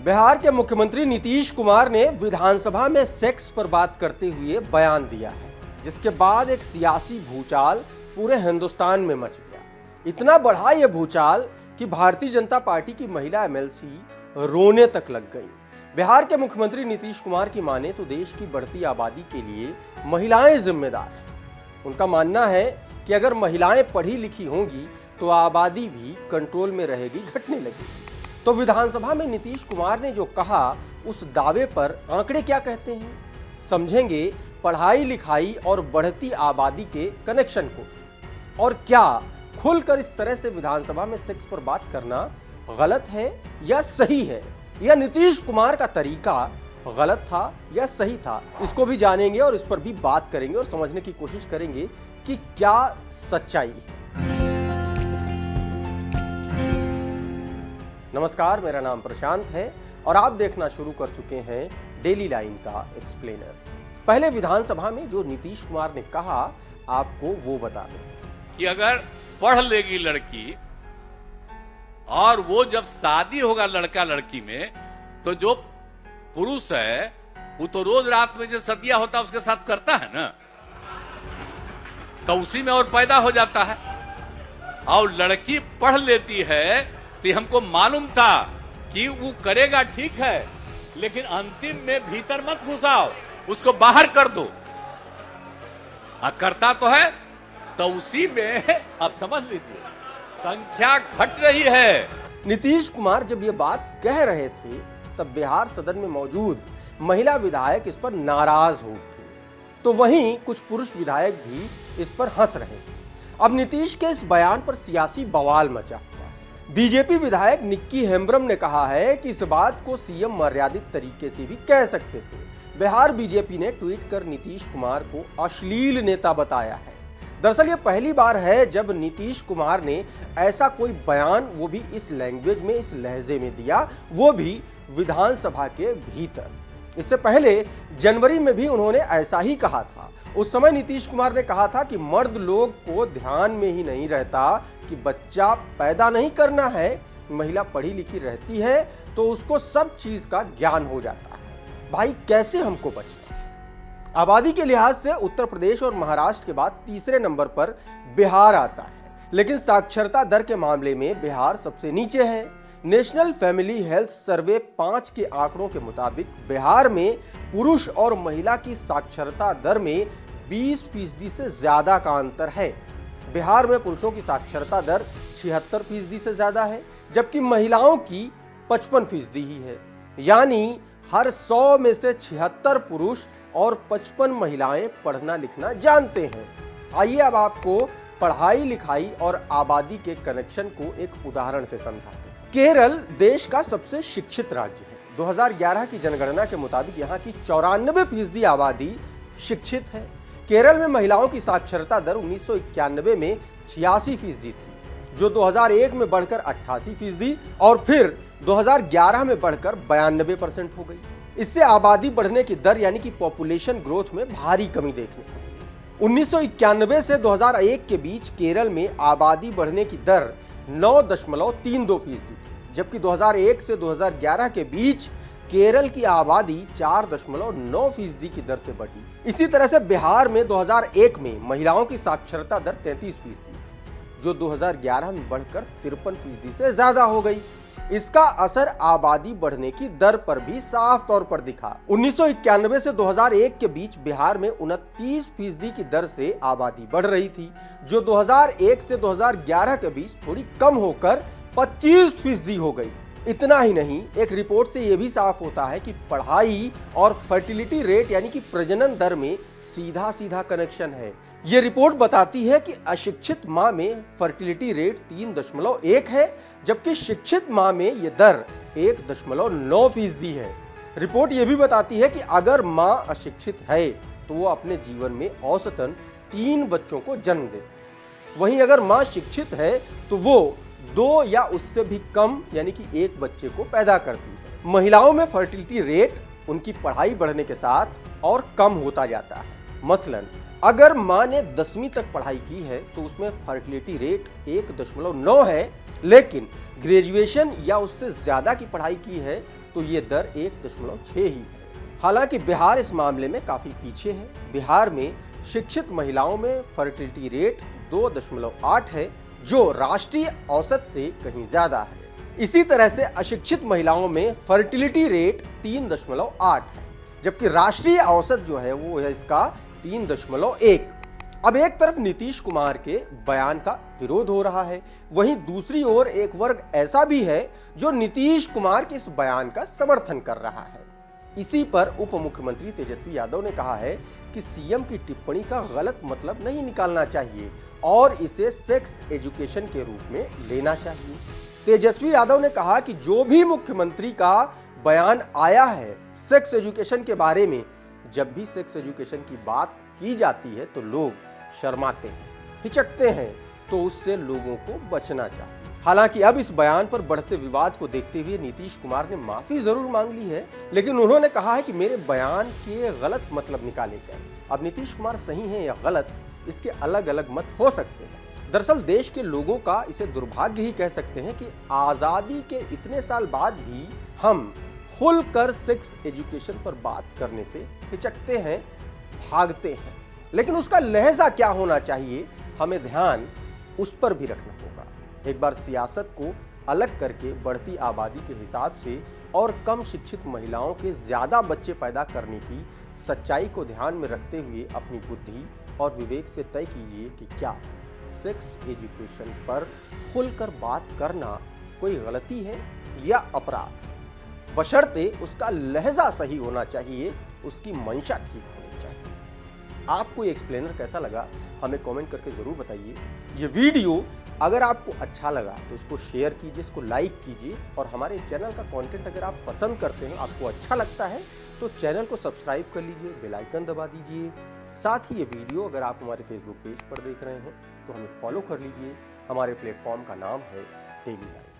बिहार के मुख्यमंत्री नीतीश कुमार ने विधानसभा में सेक्स पर बात करते हुए बयान दिया है, जिसके बाद एक सियासी भूचाल पूरे हिंदुस्तान में मच गया। इतना बढ़ा यह भूचाल कि भारतीय जनता पार्टी की महिला एमएलसी रोने तक लग गई। बिहार के मुख्यमंत्री नीतीश कुमार की माने तो देश की बढ़ती आबादी के लिए महिलाएं जिम्मेदार हैं। उनका मानना है कि अगर महिलाएं पढ़ी लिखी होंगी तो आबादी भी कंट्रोल में रहेगी, घटने लगेगी। तो विधानसभा में नीतीश कुमार ने जो कहा, उस दावे पर आंकड़े क्या कहते हैं, समझेंगे पढ़ाई लिखाई और बढ़ती आबादी के कनेक्शन को। और क्या खुलकर इस तरह से विधानसभा में सेक्स पर बात करना गलत है या सही है, या नीतीश कुमार का तरीका गलत था या सही था, इसको भी जानेंगे और इस पर भी बात करेंगे और समझने की कोशिश करेंगे कि क्या सच्चाई है। नमस्कार, मेरा नाम प्रशांत है और आप देखना शुरू कर चुके हैं डेली लाइन का एक्सप्लेनर। पहले विधानसभा में जो नीतीश कुमार ने कहा, आपको वो बता देते हैं कि अगर पढ़ लेगी लड़की और वो जब शादी होगा लड़का लड़की में, तो जो पुरुष है वो तो रोज रात में जो सदिया होता है उसके साथ करता है ना, तो उसी में और पैदा हो जाता है। और लड़की पढ़ लेती है तो हमको मालूम था कि वो करेगा, ठीक है, लेकिन अंतिम में भीतर मत घुसाओ, उसको बाहर कर दो। करता तो है, तो उसी में आप समझ लीजिए संख्या घट रही है। नीतीश कुमार जब ये बात कह रहे थे तब बिहार सदन में मौजूद महिला विधायक इस पर नाराज हो थी, तो वहीं कुछ पुरुष विधायक भी इस पर हंस रहे थे। अब नीतीश के इस बयान पर सियासी बवाल मचा हुआ है। बीजेपी विधायक निक्की हेम्ब्रम ने कहा है कि इस बात को सीएम मर्यादित तरीके से भी कह सकते थे। बिहार बीजेपी ने ट्वीट कर नीतीश कुमार को अश्लील नेता बताया है। दरअसल ये पहली बार है जब नीतीश कुमार ने ऐसा कोई बयान, वो भी इस लैंग्वेज में, इस लहजे में दिया, वो भी विधानसभा के भीतर। इससे पहले जनवरी में भी उन्होंने ऐसा ही कहा था। उस समय नीतीश कुमार ने कहा था कि मर्द लोग को ध्यान में ही नहीं रहता कि बच्चा पैदा नहीं करना है, महिला पढ़ी लिखी रहती है तो उसको सब चीज का ज्ञान हो जाता है। भाई कैसे हमको बचना है? आबादी के लिहाज से उत्तर प्रदेश और महाराष्ट्र के बाद तीसरे नंबर पर बिहार आता है, लेकिन साक्षरता दर के मामले में बिहार सबसे नीचे है। नेशनल फैमिली हेल्थ सर्वे 5 के आंकड़ों के मुताबिक बिहार में पुरुष और महिला की साक्षरता दर में 20% से ज्यादा का अंतर है। बिहार में पुरुषों की साक्षरता दर 76% से ज्यादा है, जबकि महिलाओं की 55% ही है। यानी हर 100 में से 76 पुरुष और 55 महिलाएं पढ़ना लिखना जानते हैं। आइए अब आपको पढ़ाई लिखाई और आबादी के कनेक्शन को एक उदाहरण से समझाते हैं। केरल देश का सबसे शिक्षित राज्य है। 2011 की जनगणना के मुताबिक यहाँ की 94% आबादी शिक्षित है। केरल में महिलाओं की साक्षरता दर 1991 में 86% थी, जो 2001 में बढ़कर 88% और फिर 2011 में बढ़कर 92% हो गई। इससे आबादी बढ़ने की दर यानी कि पॉपुलेशन ग्रोथ में भारी कमी देखने को मिली। 1991 से 2001 के बीच केरल में आबादी बढ़ने की दर 9.32% थी, जबकि 2001 से 2011 के बीच केरल की आबादी 4.9% की दर से बढ़ी। इसी तरह से बिहार में 2001 में महिलाओं की साक्षरता दर 33% थी, जो 2011 में बढ़कर 53% से ज्यादा हो गई। इसका असर आबादी बढ़ने की दर पर भी साफ तौर पर दिखा। 1991 से 2001 के बीच बिहार में 29% की दर से आबादी बढ़ रही थी, जो 2001 से 2011 के बीच थोड़ी कम होकर 25% हो गई। इतना ही नहीं, एक रिपोर्ट से यह भी साफ होता है कि पढ़ाई और फर्टिलिटी रेट यानी कि प्रजनन दर में सीधा सीधा कनेक्शन है। यह रिपोर्ट बताती है कि अशिक्षित मां में फर्टिलिटी रेट 3.1 है, जबकि शिक्षित मां में यह दर 1.9% है। रिपोर्ट यह भी बताती है कि अगर मां अशिक्षित है तो वो अपने जीवन में औसतन 3 बच्चों को जन्म देती है। वहीं अगर मां शिक्षित है तो वो 2 या उससे भी कम यानी कि 1 बच्चे को पैदा करती है। महिलाओं में फर्टिलिटी रेट उनकी पढ़ाई बढ़ने के साथ और कम होता जाता है। मसलन अगर मां ने 10वीं तक पढ़ाई की है तो उसमें फर्टिलिटी रेट 1.9 है, लेकिन ग्रेजुएशन या उससे ज्यादा की पढ़ाई की है तो ये दर 1.6 ही है। हालांकि बिहार इस मामले में काफी पीछे है। बिहार में शिक्षित महिलाओं में फर्टिलिटी रेट 2.8 है, जो राष्ट्रीय औसत से कहीं ज्यादा है। इसी तरह से अशिक्षित महिलाओं में फर्टिलिटी रेट 3.8 है, जबकि राष्ट्रीय औसत जो है वो है इसका 3.1। अब एक तरफ नीतीश कुमार के बयान का विरोध हो रहा है, वहीं दूसरी ओर एक वर्ग ऐसा भी है जो नीतीश कुमार के इस बयान का समर्थन कर रहा है। इसी पर उप मुख्यमंत्री तेजस्वी यादव ने कहा है कि सीएम की टिप्पणी का गलत मतलब नहीं निकालना चाहिए और इसे सेक्स एजुकेशन के रूप में लेना चाहिए। तेजस्वी यादव ने कहा कि जो भी मुख्यमंत्री का बयान आया है सेक्स एजुकेशन के बारे में, जब भी सेक्स एजुकेशन की बात की जाती है तो लोग शर्माते हैं, हिचकते हैं, तो उससे लोगों को बचना चाहिए। हालांकि अब इस बयान पर बढ़ते विवाद को देखते हुए नीतीश कुमार ने माफी जरूर मांग ली है, लेकिन उन्होंने कहा है कि मेरे बयान के गलत मतलब निकाले गए। अब नीतीश कुमार सही है या गलत, इसके अलग अलग मत हो सकते हैं। दरअसल देश के लोगों का इसे दुर्भाग्य ही कह सकते हैं कि आजादी के इतने साल बाद भी हम खुलकर सेक्स एजुकेशन पर बात करने से हिचकते हैं, भागते हैं। लेकिन उसका लहजा क्या होना चाहिए, हमें ध्यान उस पर भी रखना होगा। एक बार सियासत को अलग करके बढ़ती आबादी के हिसाब से और कम शिक्षित महिलाओं के ज्यादा बच्चे पैदा करने की सच्चाई को ध्यान में रखते हुए अपनी बुद्धि और विवेक से तय कीजिए कि क्या सेक्स एजुकेशन पर खुलकर बात करना कोई गलती है या अपराध, बशर्ते उसका लहजा सही होना चाहिए, उसकी मंशा ठीक होनी चाहिए। आपको ये एक्सप्लेनर कैसा लगा हमें कमेंट करके जरूर बताइए। ये वीडियो अगर आपको अच्छा लगा तो इसको शेयर कीजिए, इसको लाइक कीजिए, और हमारे चैनल का कंटेंट अगर आप पसंद करते हैं, आपको अच्छा लगता है, तो चैनल को सब्सक्राइब कर लीजिए, बेल आइकन दबा दीजिए। साथ ही ये वीडियो अगर आप हमारे फेसबुक पेज पर देख रहे हैं तो हमें फॉलो कर लीजिए। हमारे प्लेटफॉर्म का नाम है डेली लाइफ।